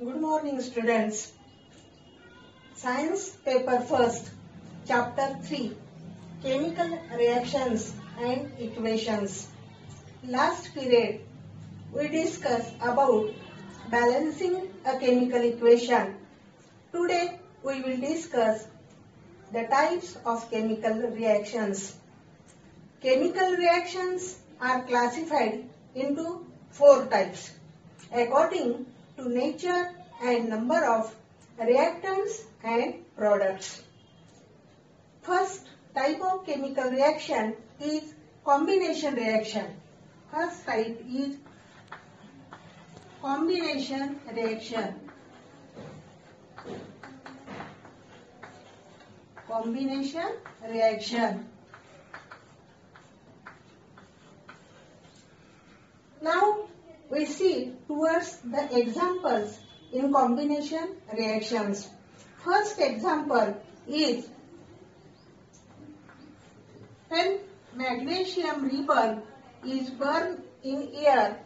Good morning, students. Science paper first, chapter 3, chemical reactions and equations. Last period, we discussed about balancing a chemical equation. Today, we will discuss the types of chemical reactions. Chemical reactions are classified into 4 types according to nature and number of reactants and products. First type of chemical reaction is combination reaction. First type is combination reaction. Combination reaction. Now we see towards the examples in combination reactions. First example is when magnesium ribbon is burned in air,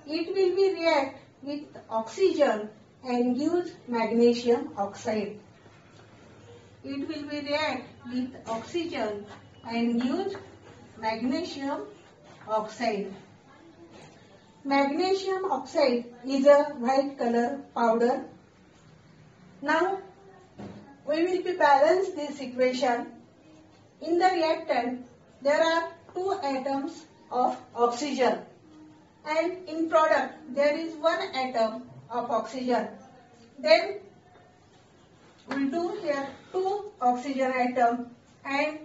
it will be react with oxygen and gives magnesium oxide. It will be react with oxygen and gives magnesium oxide. Magnesium oxide is a white color powder. Now we will be balance this equation. In the reactant there are 2 atoms of oxygen and in product there is 1 atom of oxygen. Then we will do here 2 oxygen atom and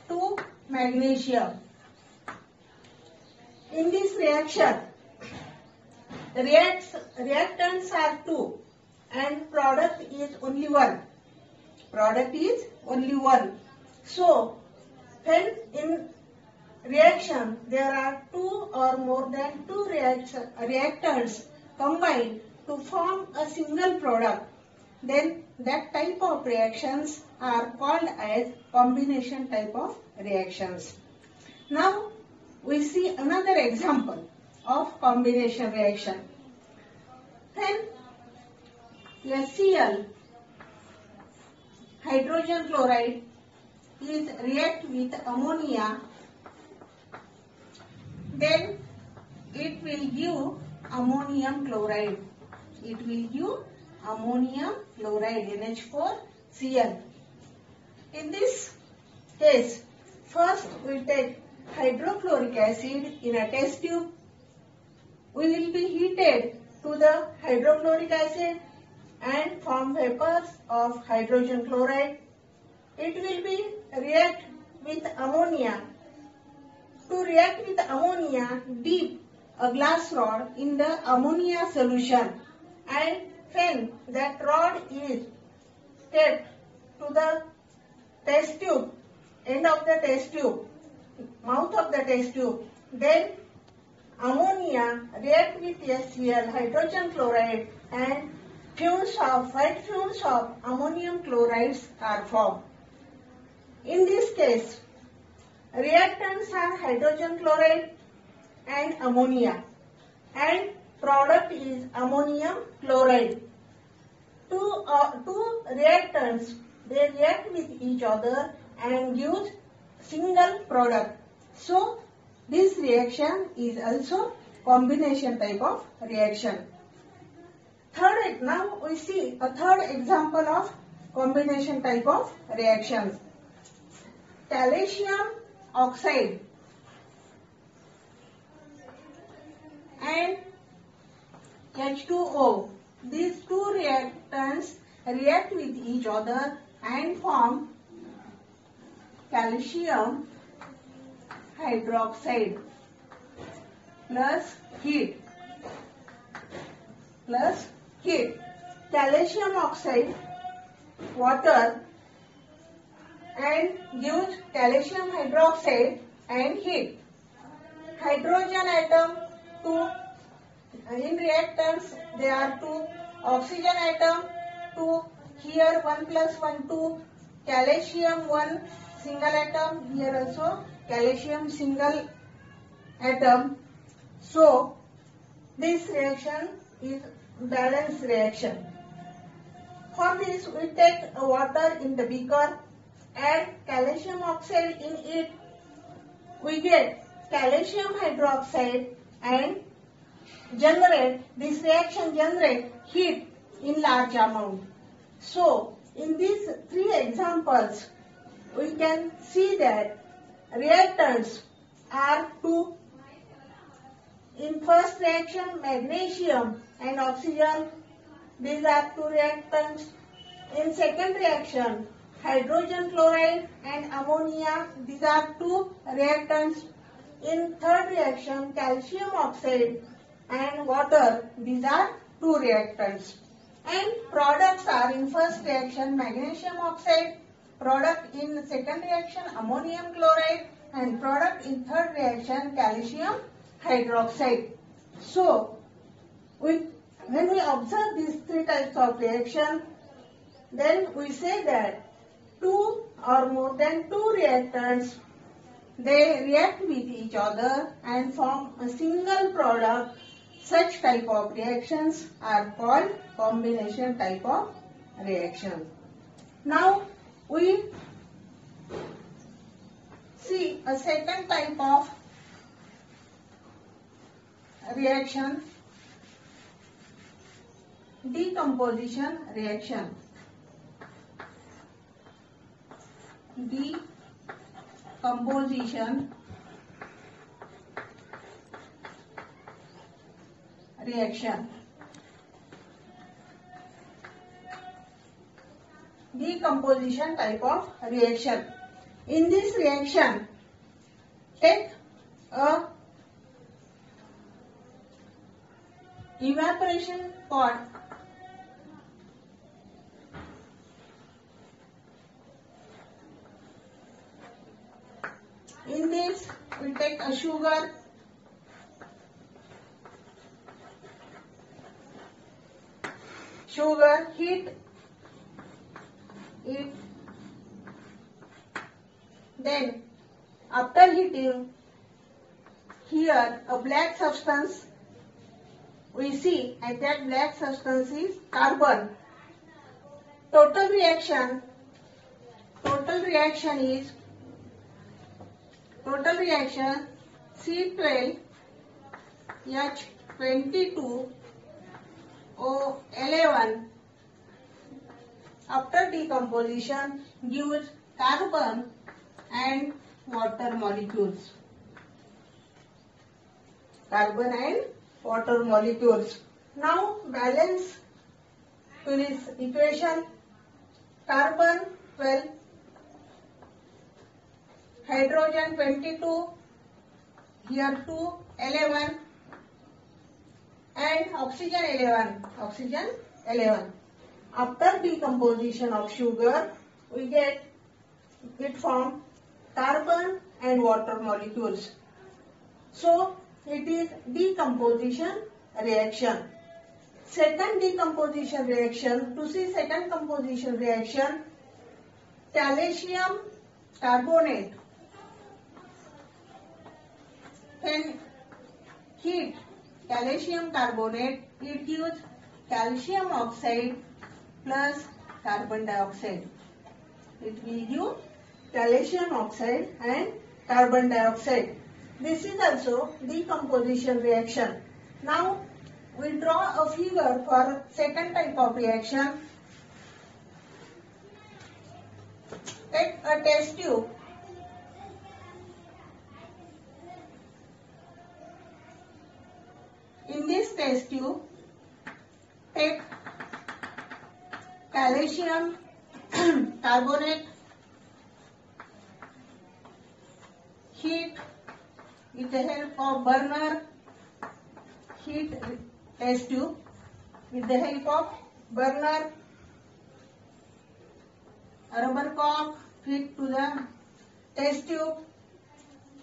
2 magnesium. In this reaction, reactants are 2 and product is only 1. Product is only 1. So, when in reaction there are 2 or more than 2 reactants combined to form a single product, then that type of reactions are called as combination type of reactions. Now, we see another example of combination reaction. When HCl, hydrogen chloride, is react with ammonia, then it will give ammonium chloride. It will give ammonium chloride, NH4Cl. In this case, first we will take hydrochloric acid in a test tube. We will be heated to the hydrochloric acid and form vapors of hydrogen chloride. It will be react with ammonia. To react with ammonia, dip a glass rod in the ammonia solution, and when that rod is kept to the test tube, end of the test tube, mouth of the test tube, then ammonia react with HCl, hydrogen chloride, and white fumes of ammonium chlorides are formed. In this case, reactants are hydrogen chloride and ammonia, and product is ammonium chloride. Two reactants, they react with each other and give single product. So, this reaction is also combination type of reaction. Now we see a third example of combination type of reactions. Calcium oxide and H2O. These 2 reactants react with each other and form calcium hydroxide plus heat. Calcium oxide, water, and gives calcium hydroxide and heat. Hydrogen atom 2. In reactants there are 2 oxygen atom 2. Here 1 plus 1 2. Calcium 1 single atom. Here also calcium single atom. So, this reaction is balance reaction. For this, we take water in the beaker, add calcium oxide in it, we get calcium hydroxide and this reaction generate heat in large amount. So, in these three examples, we can see that reactants are two. In first reaction, magnesium and oxygen, these are two reactants. In second reaction, hydrogen chloride and ammonia, these are two reactants. In third reaction, calcium oxide and water, these are two reactants. And products are in first reaction, magnesium oxide, product in second reaction, ammonium chloride, and product in third reaction, calcium hydroxide. So, when we observe these three types of reaction, then we say that two or more than two reactants, they react with each other and form a single product. Such type of reactions are called combination type of reaction. Now we see a second type of reaction, decomposition reaction. Decomposition reaction. Decomposition type of reaction. In this reaction, take a evaporation pot. In this, we take a sugar, heat it. Then, after heating, here a black substance we see, and that black substance is carbon. Total reaction is C12H22O11. After decomposition gives carbon and water molecules. Now balance to this equation. Carbon 12, hydrogen 22, here 2, 11, and oxygen 11. After decomposition of sugar, we get it from carbon and water molecules. So, it is decomposition reaction. Second decomposition reaction, to see second composition reaction, calcium carbonate. When heat calcium carbonate, it gives calcium oxide plus carbon dioxide. It will give calcium oxide and carbon dioxide. This is also decomposition reaction. Now we draw a figure for second type of reaction. Take a test tube. In this test tube, take calcium carbonate, heat with the help of burner, heat test tube with the help of burner, a rubber cork fit to the test tube,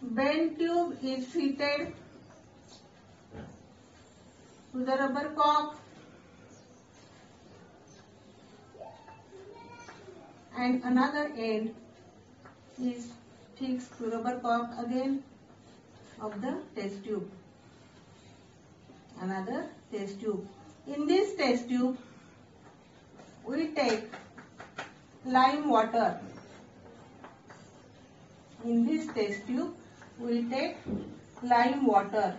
bent tube is fitted to the rubber cork, and another end is fixed to rubber cork again of the test tube. Another test tube. In this test tube, we take lime water. In this test tube, we take lime water.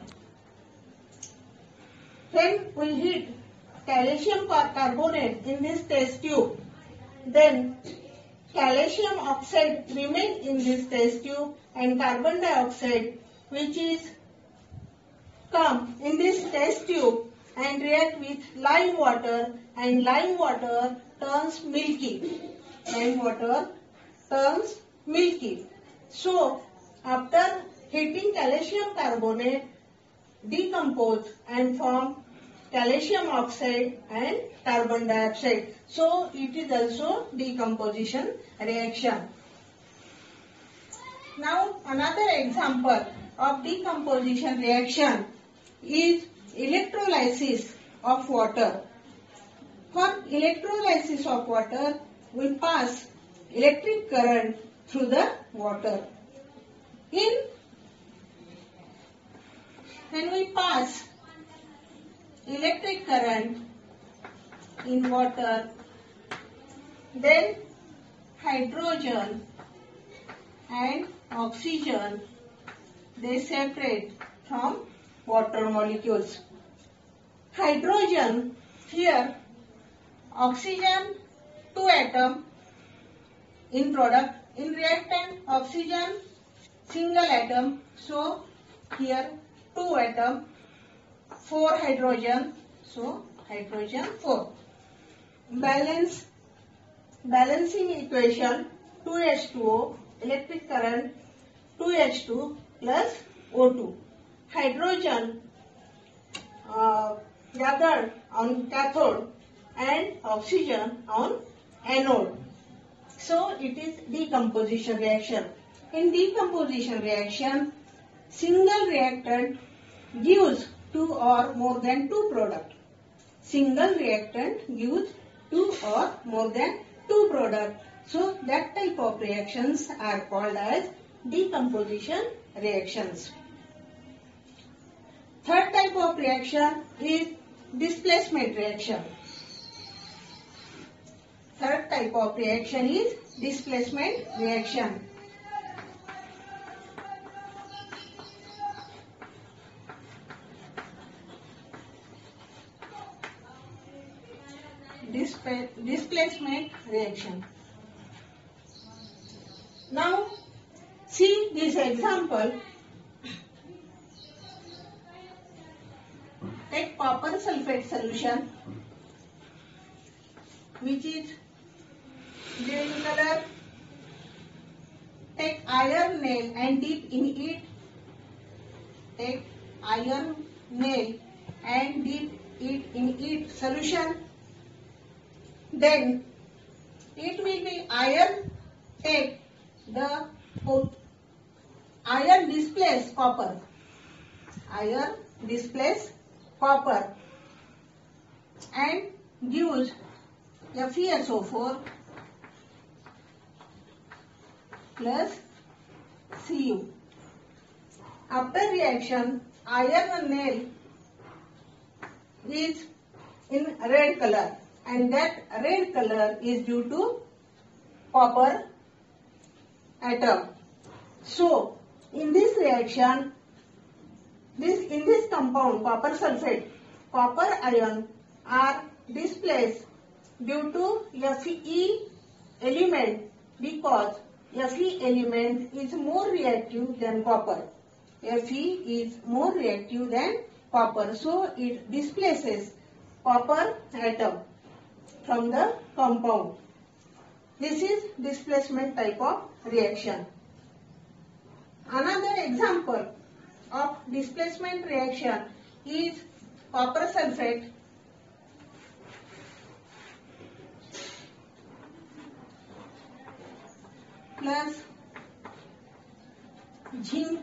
When we heat calcium carbonate in this test tube, then calcium oxide remain in this test tube and carbon dioxide, which is come in this test tube and react with lime water, and lime water turns milky. Lime water turns milky. So after heating calcium carbonate decompose and form calcium oxide and carbon dioxide. So it is also decomposition reaction. Now another example of decomposition reaction is electrolysis of water. For electrolysis of water, we pass electric current through the water. When we pass electric current in water, then hydrogen and oxygen, they separate from water molecules. Hydrogen, here oxygen 2 atom in product, in reactant oxygen single atom, so here 2 atom, 4 hydrogen, so hydrogen 4. Balancing equation 2H2O, electric current 2H2 plus O2. Hydrogen gathered on cathode and oxygen on anode. So it is decomposition reaction. In decomposition reaction, single reactant gives 2 or more than 2 products. Single reactant gives 2 or more than 2 products. So that type of reactions are called as decomposition reactions. Third type of reaction is displacement reaction. Third type of reaction is displacement reaction. Displacement reaction. Now see this example. Take copper sulfate solution, which is green color. Take iron nail and dip in it. Take iron nail and dip it in it solution. Then it will be iron. Take the iron displace copper. Iron displace copper and gives FeSO4 plus Cu. After reaction, iron nail is in red color, and that red color is due to copper atom. So in this reaction, in this compound copper sulfate, copper ion are displaced due to Fe element, because Fe element is more reactive than copper. Fe is more reactive than copper, so it displaces copper atom from the compound. This is displacement type of reaction. Another example of displacement reaction is copper sulfate plus zinc.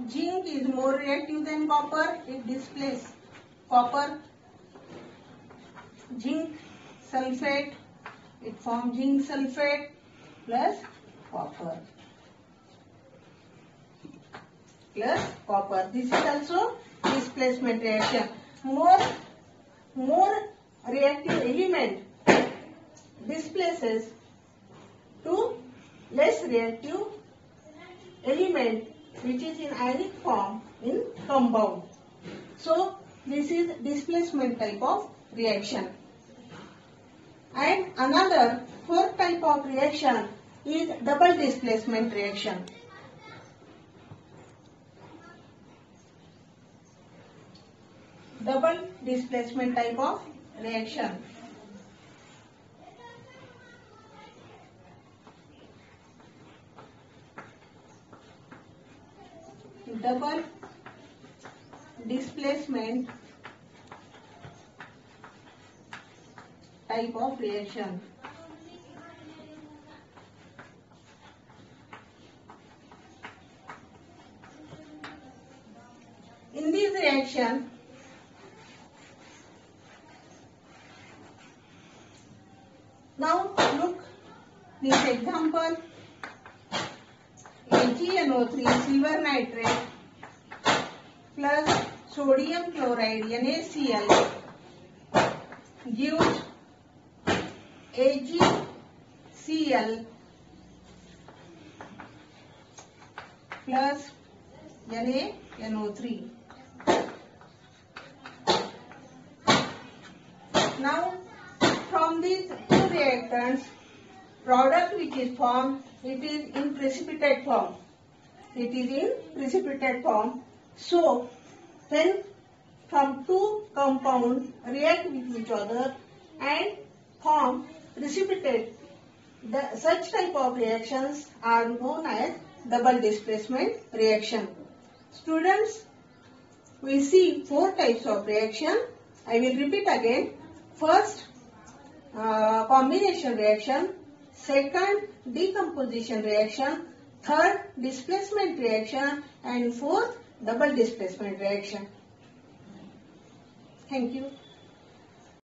Zinc is more reactive than copper, it displaces copper. Zinc sulfate, it forms zinc sulfate plus copper. This is also displacement reaction. more reactive element displaces to less reactive element which is in ionic form in compound. So this is displacement type of reaction. And another fourth type of reaction is double displacement reaction. Double displacement type of reaction. Double displacement type of reaction. In this reaction, now look this example, AgNO3 silver nitrate plus sodium chloride NaCl gives AgCl plus NaNO3. Now from these two reactants, product which is formed, it is in precipitate form. It is in precipitate form. So when from two compounds react with each other and form precipitate, such type of reactions are known as double displacement reaction. Students, we see four types of reaction. I will repeat again. First, combination reaction. Second, decomposition reaction. Third, displacement reaction. And fourth, double displacement reaction. Thank you.